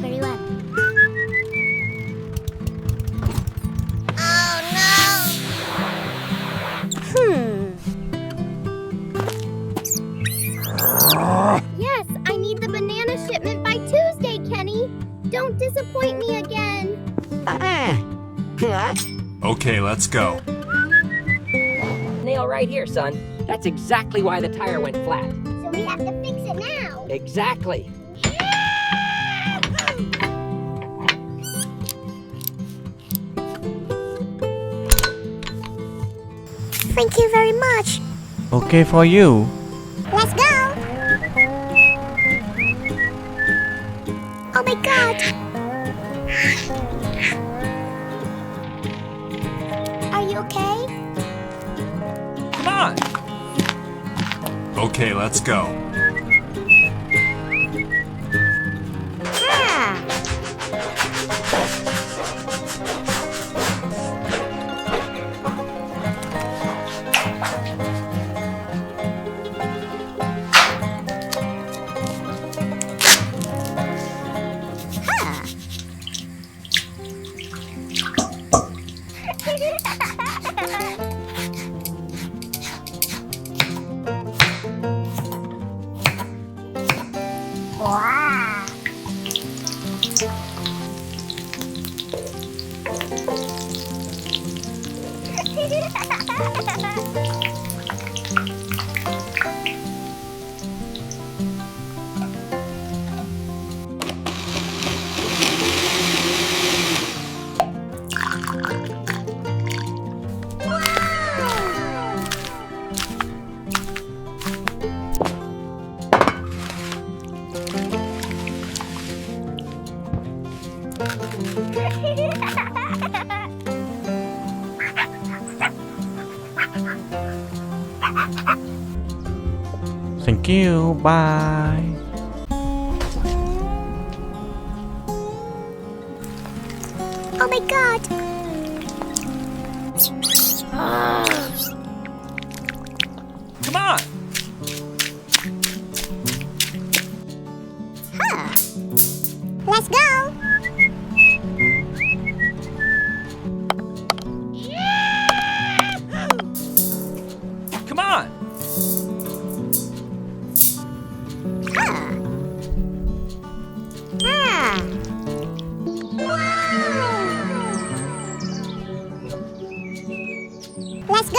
everyone. Yes, I need the banana shipment by Tuesday, Kenny. Don't disappoint me again. Okay, let's go. Nail right here, son. That's exactly why the tire went flat. So we have to fix it now. Exactly. Thank you very much. Okay for you. Let's go. Oh my God. Are you okay? Come on. Okay, let's go. Wow. Thank you. Bye. Oh my God. Come on. Let's go. Come on. Let's go.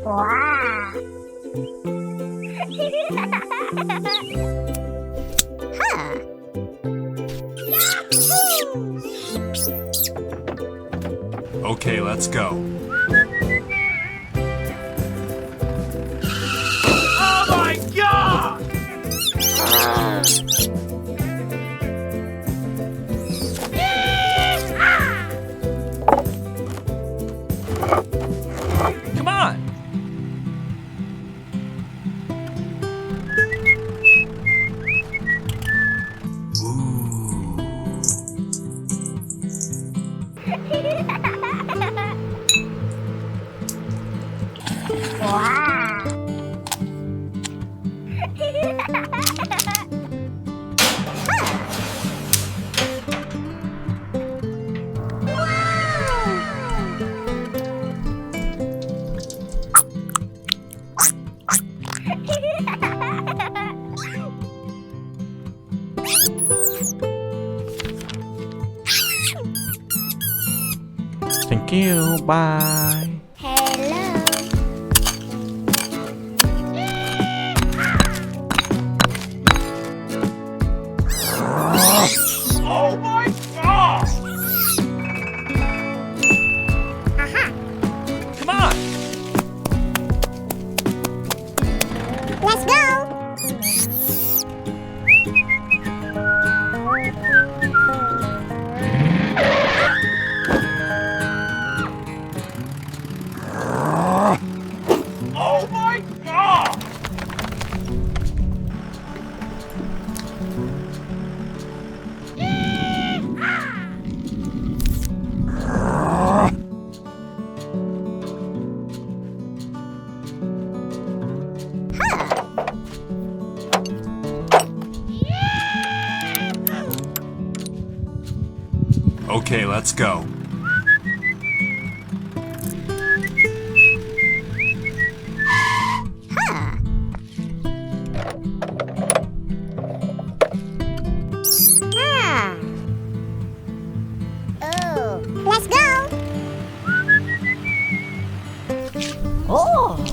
Wow. Okay, let's go. Oh my God! Come on! Wow. Thank you. Bye. Hello. Oh my God! Come on! Let's go. Oh my God! Okay, let's go. Oh, let's go. Oh!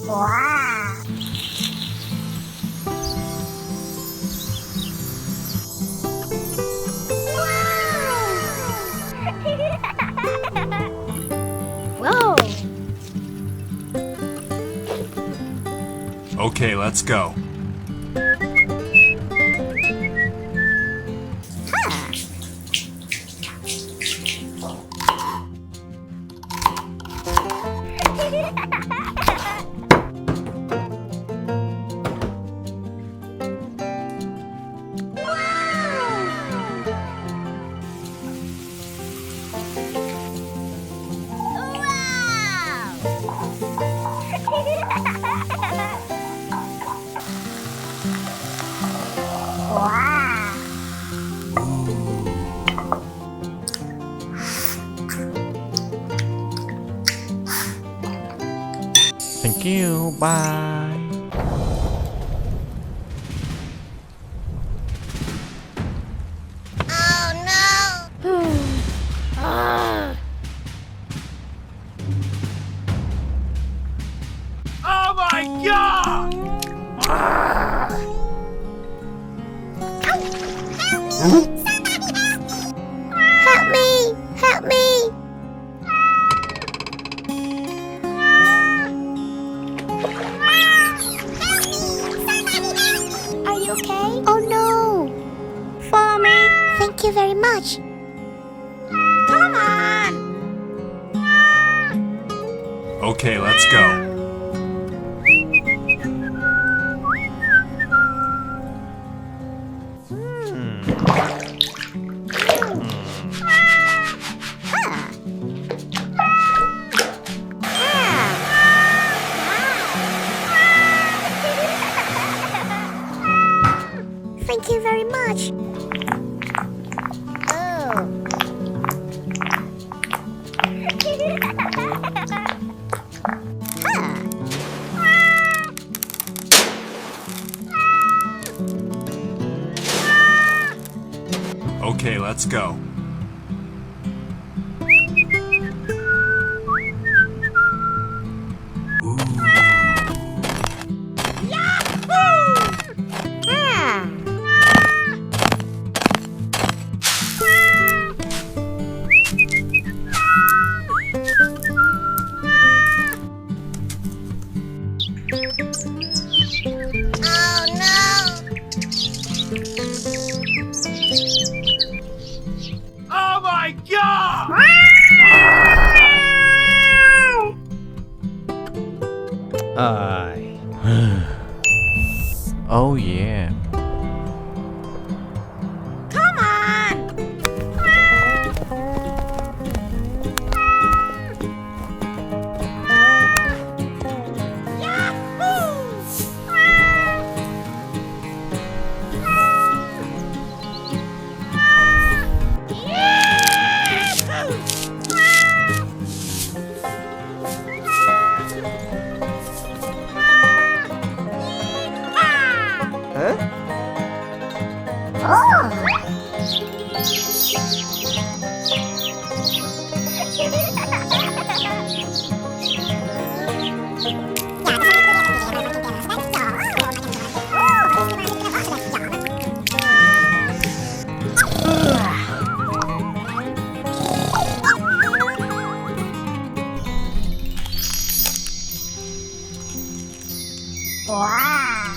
Wow. Whoa. Okay, let's go. Thank you. Bye. Oh no! Oh my god! Help me! Help me! Are you okay? Oh no! For me? Thank you very much. Come on! Okay, let's go. Thank you very much. Oh. Okay, let's go. Oh no! Oh my god! Oh yeah. Come on! Wow.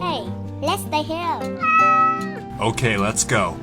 Hey, let's stay here. Okay, let's go.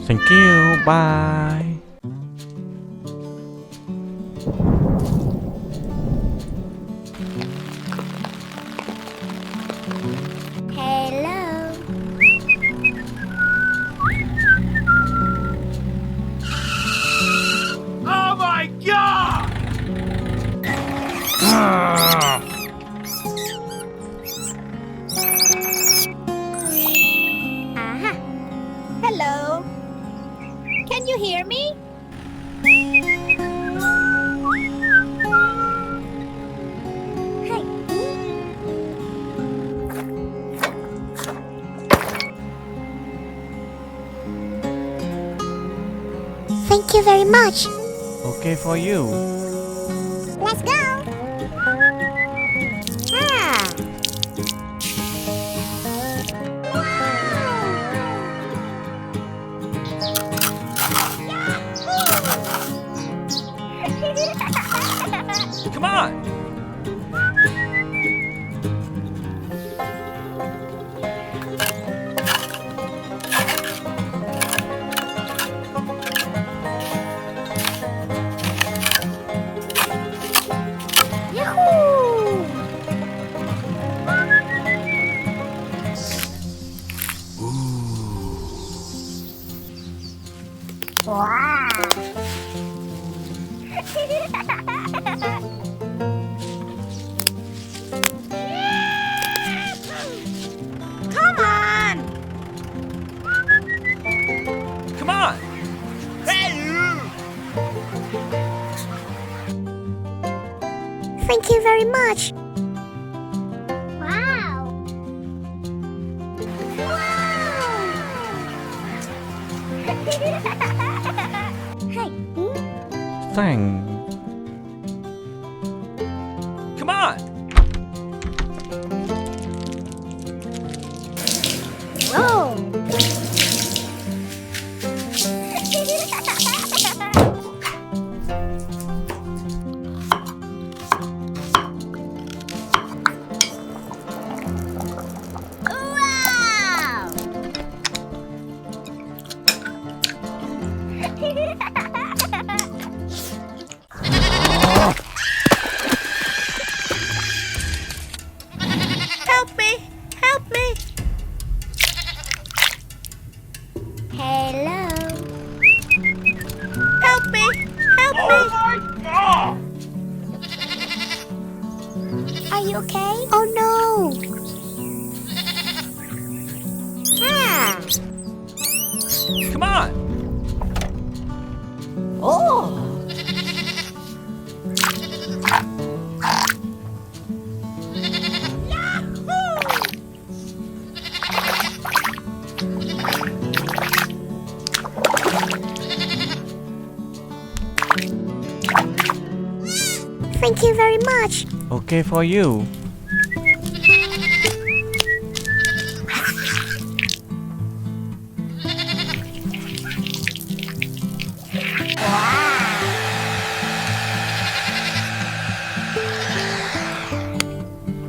Thank you. Bye. Hello. Oh my god! Aha. Hello. Can you hear me? Hi. Thank you very much. Okay for you. Let's go. Ah. Come on. Yahoo! Wow! Come on! Come on. Thank you very much. Wow! Hey. Thanks. Come on. Whoa! Wow! Help me! Help me! Hello? Help me! Help me! Oh my god! Are you okay? Oh no! Ah! Come on. Oh! Thank you very much. Okay for you.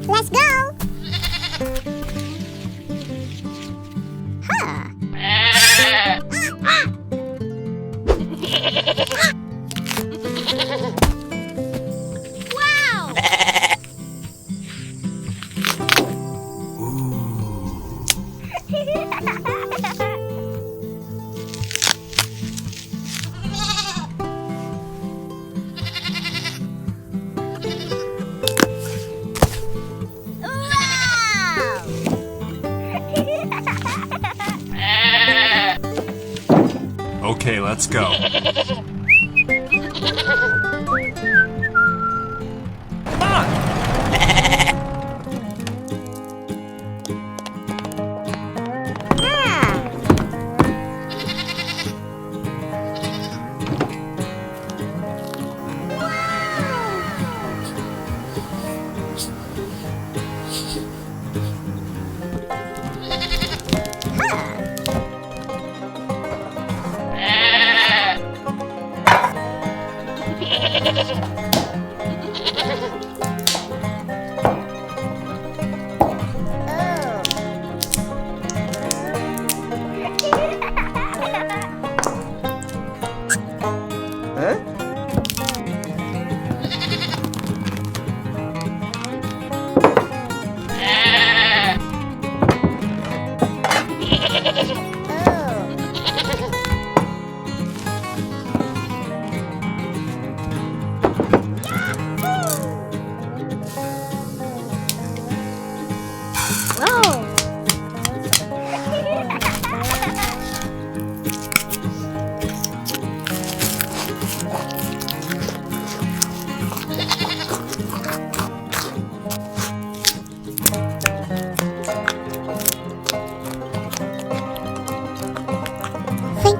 Let's go. Huh. Wow. Okay, let's go. Come on.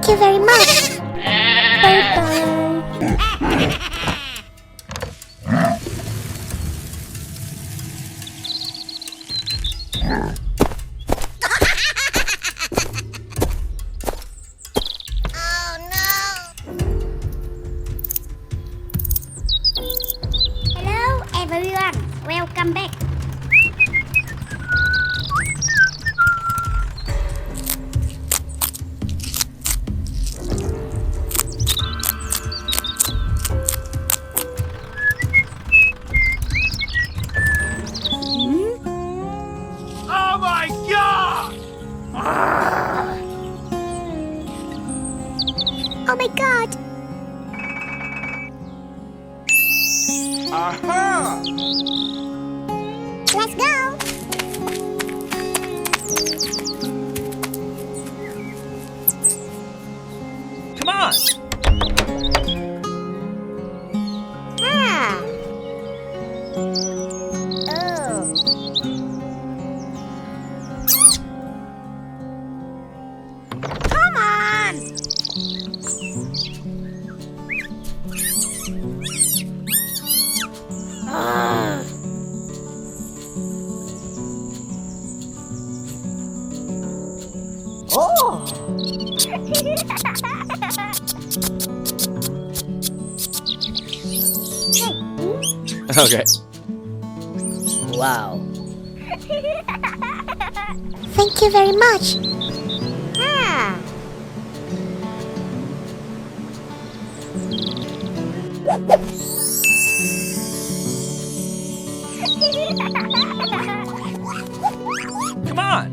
Thank you very much. Bye-bye. Hello everyone, welcome back. Oh my god! Oh my god. Aha! Let's go. Come on! Ah. Come on! Oh! Okay. Wow. Thank you very much. Ah. Come on!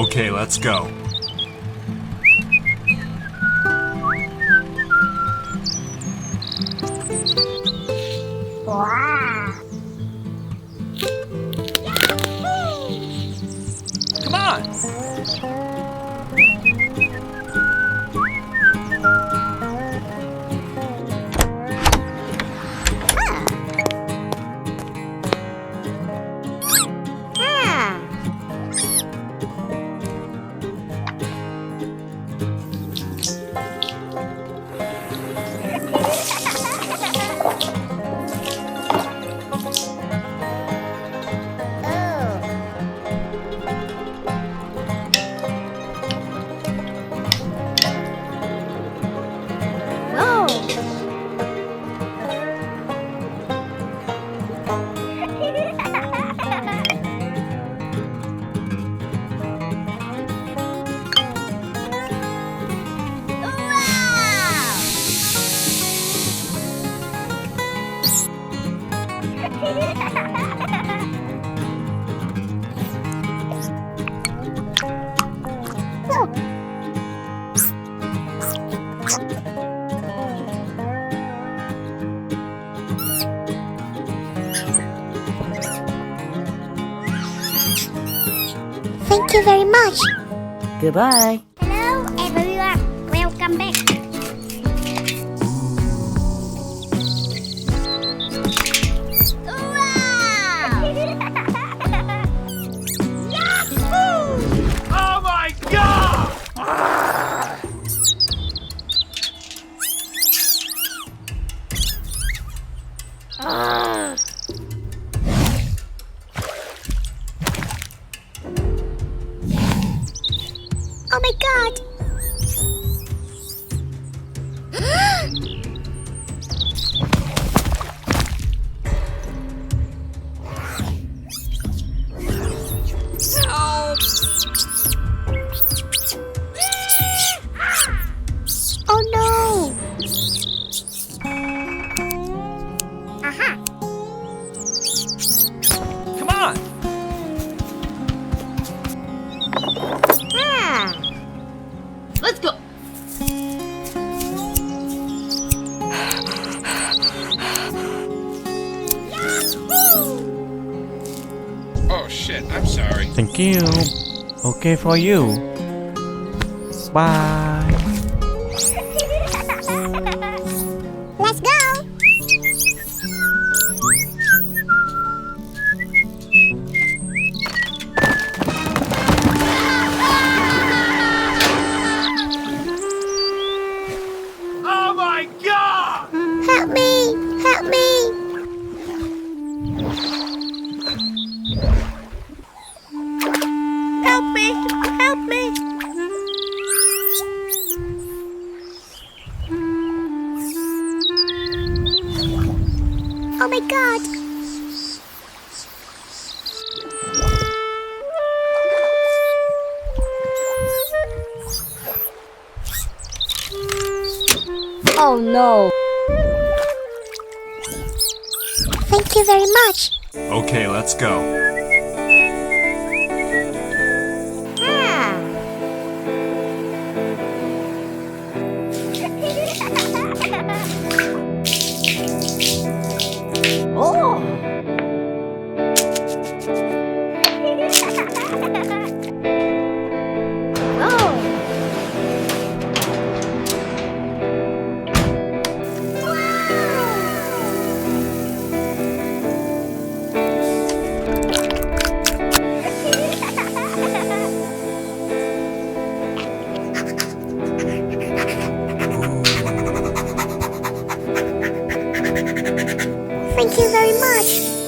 Okay, let's go. Come on! Ah. Thank you very much. Goodbye. Hello everyone, welcome back. Oh my god! Oh my god. Oh no. Aha! shit. I'm sorry. Thank you. Okay for you. Bye. Let's go! Oh my god! Help me! Help me! Help me! Help me! Oh my god! Oh no. Thank you very much! Okay, let's go. Oh. Thank you very much!